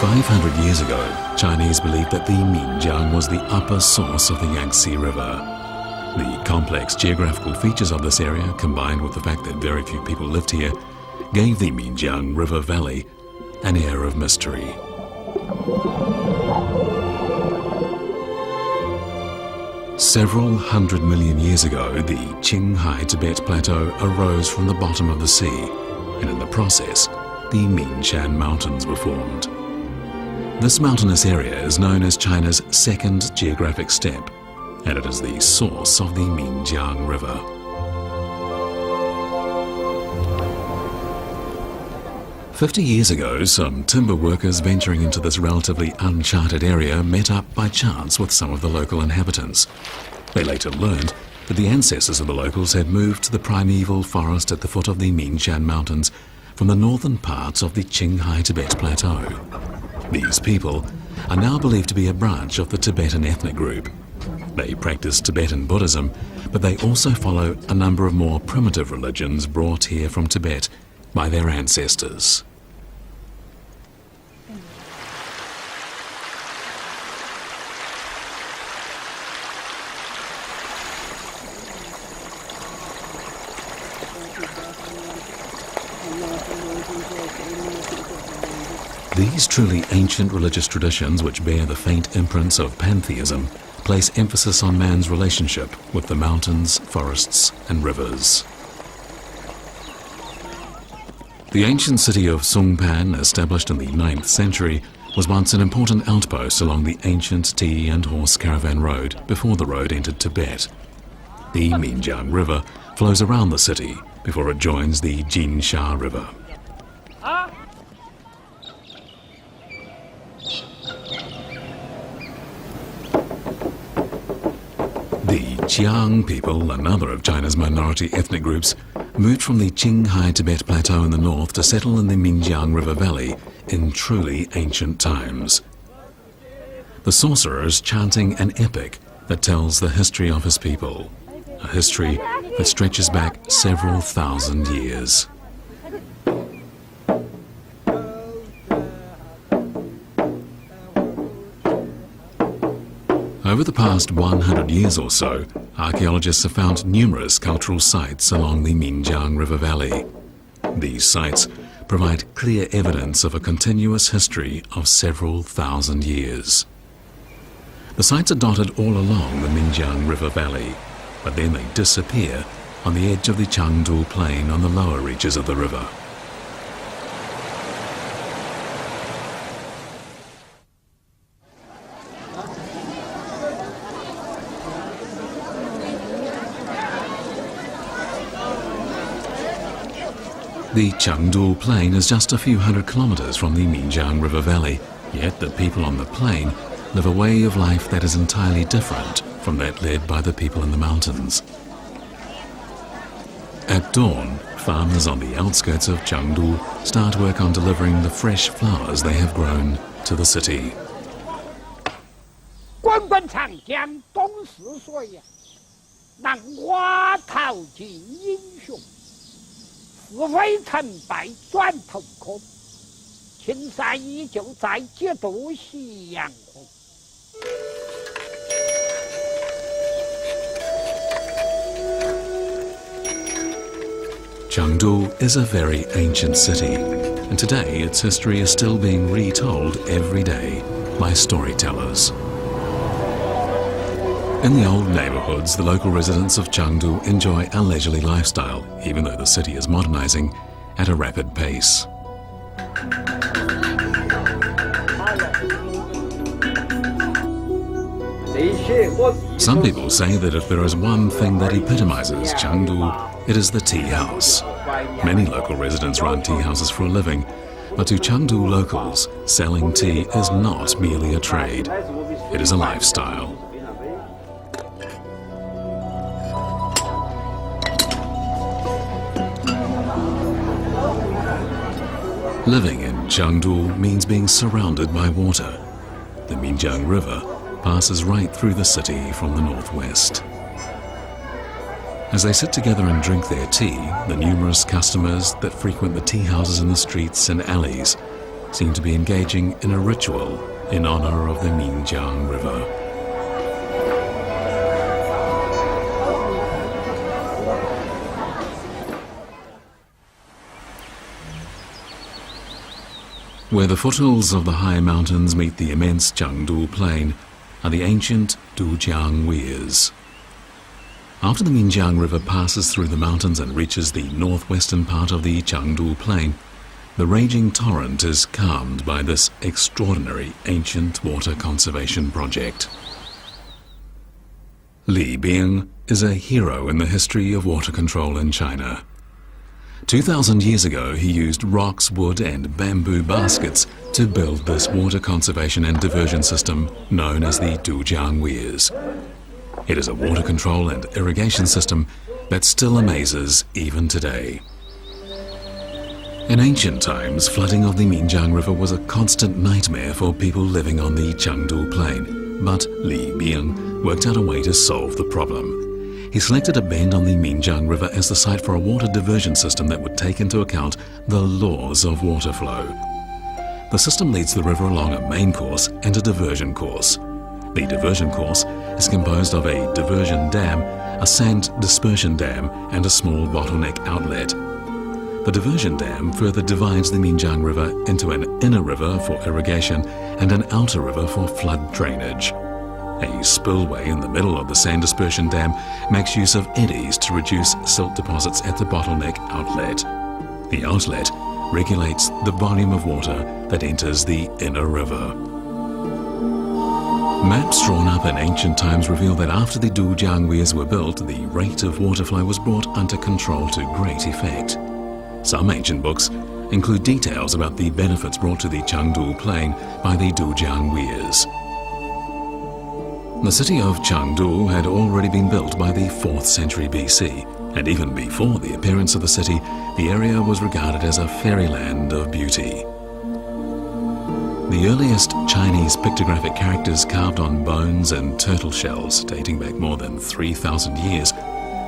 500 years ago, Chinese believed that the Minjiang was the upper source of the Yangtze River. The complex geographical features of this area, combined with the fact that very few people lived here, gave the Minjiang River Valley an air of mystery. Several 100 million years ago, the Qinghai Tibet Plateau arose from the bottom of the sea, and in the process, the Minshan Mountains were formed. This mountainous area is known as China's second geographic steppe, and it is the source of the Minjiang River. "50 years ago, some timber workers venturing into this relatively uncharted area met up by chance with some of the local inhabitants. They later learned that the ancestors of the locals had moved to the primeval forest at the foot of the Minshan Mountains from the northern parts of the Qinghai Tibet Plateau. These people are now believed to be a branch of the Tibetan ethnic group. They practice Tibetan Buddhism, but they also follow a number of more primitive religions brought here from Tibet by their ancestors. These truly ancient religious traditions, which bear the faint imprints of pantheism, place emphasis on man's relationship with the mountains, forests, and rivers. The ancient city of Songpan, established in the 9th century, was once an important outpost along the ancient tea and horse caravan road before the road entered Tibet. The Minjiang River flows around the city before it joins the Jinsha River. The Qiang people, another of China's minority ethnic groups, moved from the Qinghai Tibet Plateau in the north to settle in the Minjiang River Valley in truly ancient times. The sorcerer is chanting an epic that tells the history of his people, a history that stretches back several thousand years. Over the past 100 years or so, archaeologists have found numerous cultural sites along the Minjiang River Valley. These sites provide clear evidence of a continuous history of several thousand years. The sites are dotted all along the Minjiang River Valley, but then they disappear on the edge of the Chengdu Plain on the lower reaches of the river. The Chengdu Plain is just a few hundred kilometers from the Minjiang River Valley, yet the people on the plain live a way of life that is entirely different from that led by the people in the mountains. At dawn, farmers on the outskirts of Chengdu start work on delivering the fresh flowers they have grown to the city. 滚滚长江东逝水呀，浪花淘尽英雄。是非成败转头空，青山依旧在，几度夕阳红。Chengdu is a very ancient city, and today its history is still being retold every day by storytellers. In the old neighborhoods, the local residents of Chengdu enjoy a leisurely lifestyle, even though the city is modernizing at a rapid pace. Some people say that if there is one thing that epitomizes Chengdu, it is the tea house. Many local residents run tea houses for a living, but to Chengdu locals, selling tea is not merely a trade, it is a lifestyle. Living in Chengdu means being surrounded by water. The Minjiang River passes right through the city from the northwest. As they sit together and drink their tea, the numerous customers that frequent the tea houses in the streets and alleys seem to be engaging in a ritual in honor of the Minjiang River. Where the foothills of the high mountains meet the immense Chengdu Plain are the ancient Dujiang Weirs. After the Minjiang River passes through the mountains and reaches the northwestern part of the Chengdu Plain, the raging torrent is calmed by this extraordinary ancient water conservation project. Li Bing is a hero in the history of water control in China. 2,000 years ago, he used rocks, wood and bamboo baskets to build this water conservation and diversion system known as the Dujiang Weirs. It is a water control and irrigation system that still amazes even today. In ancient times, flooding of the Minjiang River was a constant nightmare for people living on the Chengdu Plain, but Li Bing worked out a way to solve the problem. He selected a bend on the Minjiang River as the site for a water diversion system that would take into account the laws of water flow. The system leads the river along a main course and a diversion course. The diversion course is composed of a diversion dam, a sand dispersion dam, and a small bottleneck outlet. The diversion dam further divides the Minjiang River into an inner river for irrigation and an outer river for flood drainage. A spillway in the middle of the sand dispersion dam makes use of eddies to reduce silt deposits at the bottleneck outlet. The outlet regulates the volume of water that enters the inner river. Maps drawn up in ancient times reveal that after the Dujiang Weirs were built, the rate of water flow was brought under control to great effect. Some ancient books include details about the benefits brought to the Chengdu Plain by the Dujiang Weirs. The city of Chengdu had already been built by the 4th century BC, and even before the appearance of the city, the area was regarded as a fairyland of beauty. The earliest Chinese pictographic characters carved on bones and turtle shells, dating back more than 3,000 years,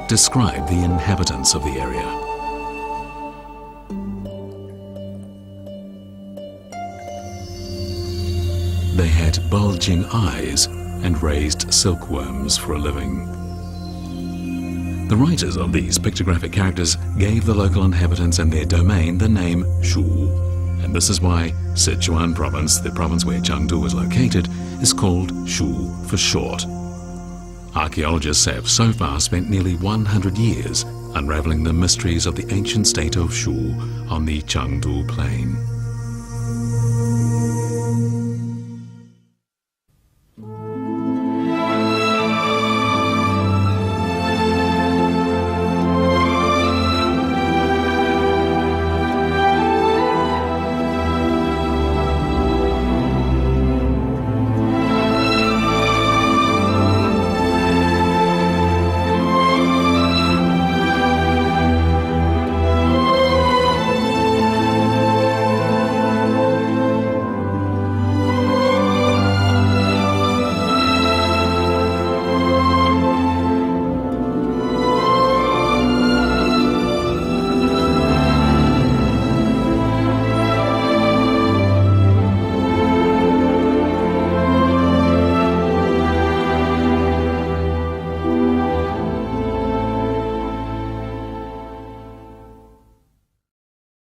describe the inhabitants of the area. They had bulging eyes and raised silkworms for a living. The writers of these pictographic characters gave the local inhabitants and their domain the name Shu, and this is why Sichuan province, the province where Chengdu is located, is called Shu for short. Archaeologists have so far spent nearly 100 years unraveling the mysteries of the ancient state of Shu on the Chengdu Plain.